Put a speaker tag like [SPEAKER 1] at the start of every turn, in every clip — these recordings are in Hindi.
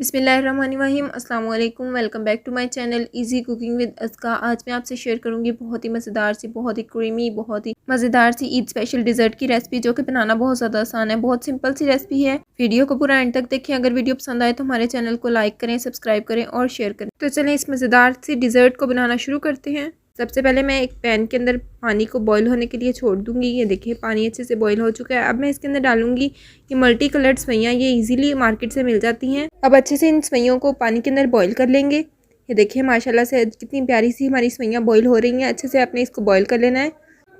[SPEAKER 1] बिस्मिल्लाहिर्रहमानिर्रहीम अस्सलाम वालेकुम। Welcome back to my channel easy cooking with अस्का। आज मैं आपसे शेयर करूंगी बहुत ही मज़ेदार सी, बहुत ही क्रीमी, बहुत ही मज़ेदार सी ईद स्पेशल डिज़र्ट की रेसिपी, जो कि बनाना बहुत ज़्यादा आसान है। बहुत सिंपल सी रेसिपी है। वीडियो को पूरा एंड तक देखें। अगर वीडियो पसंद आए तो हमारे चैनल को लाइक करें, सब्सक्राइब करें और शेयर करें। तो चलें इस मज़ेदार सी डिज़र्ट को बनाना शुरू करते हैं। सबसे पहले मैं एक पैन के अंदर पानी को बॉईल होने के लिए छोड़ दूंगी। ये देखिए पानी अच्छे से बॉईल हो चुका है। अब मैं इसके अंदर डालूंगी ये मल्टी कलर्ड सवैयाँ। ये इजीली मार्केट से मिल जाती हैं। अब अच्छे से इन सवैयों को पानी के अंदर बॉईल कर लेंगे। ये देखिए माशाल्लाह से कितनी प्यारी सी हमारी सवैयाँ बॉईल हो रही हैं। अच्छे से आपने इसको बॉईल कर लेना है।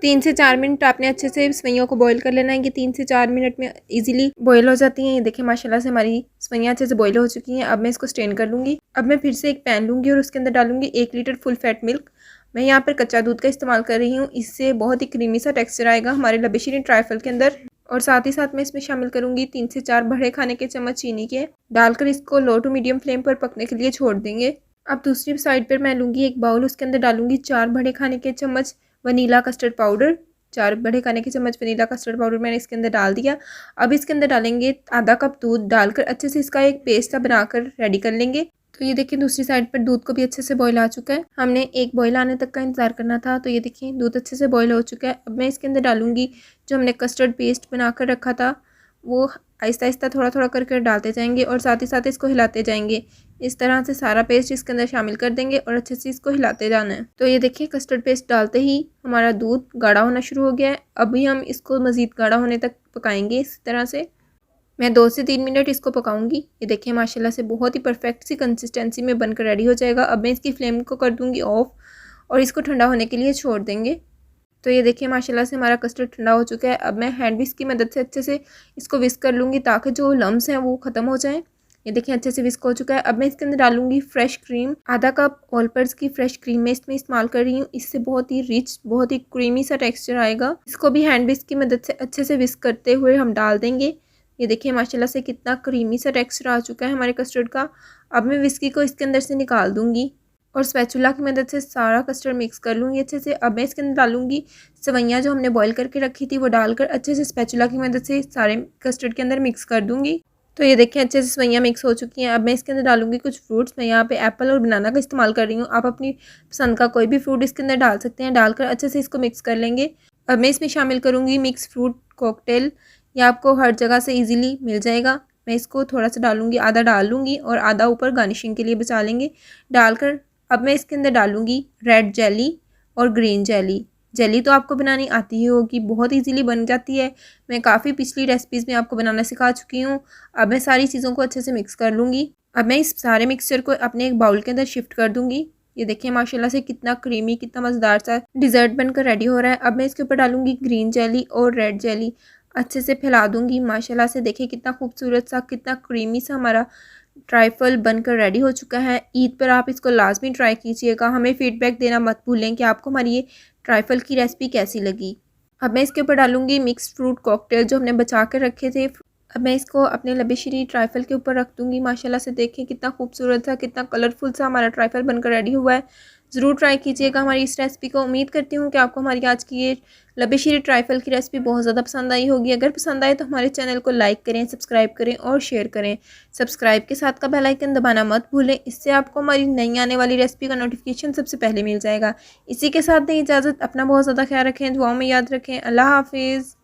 [SPEAKER 1] 3 से 4 मिनट आपने अच्छे से सवैयों को बॉईल कर लेना है। ये 3 से 4 मिनट में इजीली बॉईल हो जाती हैं। ये देखिए माशाल्लाह से हमारी सवैयाँ अच्छे से बॉईल हो चुकी हैं। अब मैं इसको स्ट्रेन कर लूँगी। अब मैं फिर से एक पैन लूँगी और उसके अंदर डालूंगी 1 लीटर फुल फैट मिल्क। मैं यहाँ पर कच्चा दूध का इस्तेमाल कर रही हूँ। इससे बहुत ही क्रीमी सा टेक्सचर आएगा हमारे लबेशीरी ट्राइफल के अंदर। और साथ ही साथ मैं इसमें शामिल करूँगी 3 से 4 बड़े खाने के चम्मच चीनी के। डालकर इसको लो टू मीडियम फ्लेम पर पकने के लिए छोड़ देंगे। अब दूसरी साइड पर मैं लूँगी एक बाउल। उसके अंदर डालूंगी 4 बड़े खाने के चम्मच वनीला कस्टर्ड पाउडर। 4 बड़े खाने के चम्मच वनीला कस्टर्ड पाउडर मैंने इसके अंदर डाल दिया। अब इसके अंदर डालेंगे आधा कप दूध। डालकर अच्छे से इसका एक पेस्ट सा बनाकर रेडी कर लेंगे। तो ये देखिए दूसरी साइड पर दूध को भी अच्छे से बॉईल आ चुका है। हमने एक बॉईल आने तक का इंतजार करना था। तो ये देखिए दूध अच्छे से बॉईल हो चुका है। अब मैं इसके अंदर डालूंगी जो हमने कस्टर्ड पेस्ट बनाकर रखा था, वो आहिस्ता आहिस्ता थोड़ा थोड़ा करके डालते जाएंगे और साथ ही साथ इसको हिलाते जाएंगे। इस तरह से सारा पेस्ट इसके अंदर शामिल कर देंगे और अच्छे से इसको हिलाते जाना है। तो ये देखिए कस्टर्ड पेस्ट डालते ही हमारा दूध गाढ़ा होना शुरू हो गया है। अभी हम इसको मज़ीद गाढ़ा होने तक पकाएंगे। इस तरह से मैं 2 से 3 मिनट इसको पकाऊंगी। ये देखिए माशाल्लाह से बहुत ही परफेक्ट सी कंसिस्टेंसी में बनकर रेडी हो जाएगा। अब मैं इसकी फ्लेम को कर दूंगी ऑफ और इसको ठंडा होने के लिए छोड़ देंगे। तो ये देखिए माशाल्लाह से हमारा कस्टर्ड ठंडा हो चुका है। अब मैं हैंड विस्क की मदद से अच्छे से इसको विस्क कर लूँगी ताकि जो लम्स हैं वो ख़त्म हो जाएँ। ये देखिए अच्छे से विस्क हो चुका है। अब मैं इसके अंदर डालूंगी फ्रेश क्रीम। आधा कप ऑलपर्स की फ्रेश क्रीम मैं इसमें इस्तेमाल कर रही हूँ। इससे बहुत ही रिच, बहुत ही क्रीमी सा टेक्सचर आएगा। इसको भी हैंड विस्क की मदद से अच्छे से विस्क करते हुए हम डाल देंगे। ये देखिए माशाल्लाह से कितना क्रीमी सा टेक्सचर आ चुका है हमारे कस्टर्ड का। अब मैं विस्की को इसके अंदर से निकाल दूंगी और स्पैचुला की मदद से सारा कस्टर्ड मिक्स कर लूँगी अच्छे से। अब मैं इसके अंदर डालूंगी सवैयाँ जो हमने बॉईल करके रखी थी, वो डालकर अच्छे से स्पैचुला की मदद से सारे कस्टर्ड के अंदर मिक्स कर दूंगी। तो ये देखिए अच्छे से सवैयाँ मिक्स हो चुकी हैं। अब मैं इसके अंदर डालूंगी कुछ फ्रूट्स। मैं यहाँ पे एप्पल और बनाना का इस्तेमाल कर रही हूँ। आप अपनी पसंद का कोई भी फ्रूट इसके अंदर डाल सकते हैं। डालकर अच्छे से इसको मिक्स कर लेंगे। अब मैं इसमें शामिल करूँगी मिक्स फ्रूट कॉकटेल। ये आपको हर जगह से इजीली मिल जाएगा। मैं इसको थोड़ा सा डालूंगी, आधा डाल लूँगी और आधा ऊपर गार्निशिंग के लिए बचा लेंगे। डालकर अब मैं इसके अंदर डालूंगी रेड जेली और ग्रीन जेली। जेली तो आपको बनानी आती ही होगी, बहुत इजीली बन जाती है। मैं काफ़ी पिछली रेसिपीज़ में आपको बनाना सिखा चुकी हूँ। अब मैं सारी चीज़ों को अच्छे से मिक्स कर लूँगी। अब मैं इस सारे मिक्सचर को अपने एक बाउल के अंदर शिफ्ट कर दूँगी। ये देखिए माशाल्लाह से कितना क्रीमी, कितना मज़ेदार सा डिज़र्ट बनकर रेडी हो रहा है। अब मैं इसके ऊपर डालूंगी ग्रीन जेली और रेड जेली। अच्छे से फैला दूंगी। माशाल्लाह से देखिए कितना खूबसूरत सा, कितना क्रीमी सा हमारा ट्राइफल बनकर रेडी हो चुका है। ईद पर आप इसको लाजमी ट्राई कीजिएगा। हमें फीडबैक देना मत भूलें कि आपको हमारी ये ट्राइफल की रेसिपी कैसी लगी। अब मैं इसके ऊपर डालूंगी मिक्स फ्रूट कॉकटेल जो हमने बचा कर रखे थे। अब मैं इसको अपने लबेशीरी ट्राइफल के ऊपर रख दूंगी। माशाल्लाह से देखें कितना खूबसूरत सा, कितना कलरफुल सा हमारा ट्राइफल बनकर रेडी हुआ है। ज़रूर ट्राई कीजिएगा हमारी इस रेसिपी को। उम्मीद करती हूँ कि आपको हमारी आज की ये लबेशीरी ट्राइफल की रेसिपी बहुत ज़्यादा पसंद आई होगी। अगर पसंद आए तो हमारे चैनल को लाइक करें, सब्सक्राइब करें और शेयर करें। सब्सक्राइब के साथ का बेल आइकन दबाना मत भूलें। इससे आपको हमारी नई आने वाली रेसिपी का नोटिफिकेशन सबसे पहले मिल जाएगा। इसी के साथ दें इजाज़त। अपना बहुत ज़्यादा ख्याल रखें, दुआओं में याद रखें। अल्लाह हाफिज़।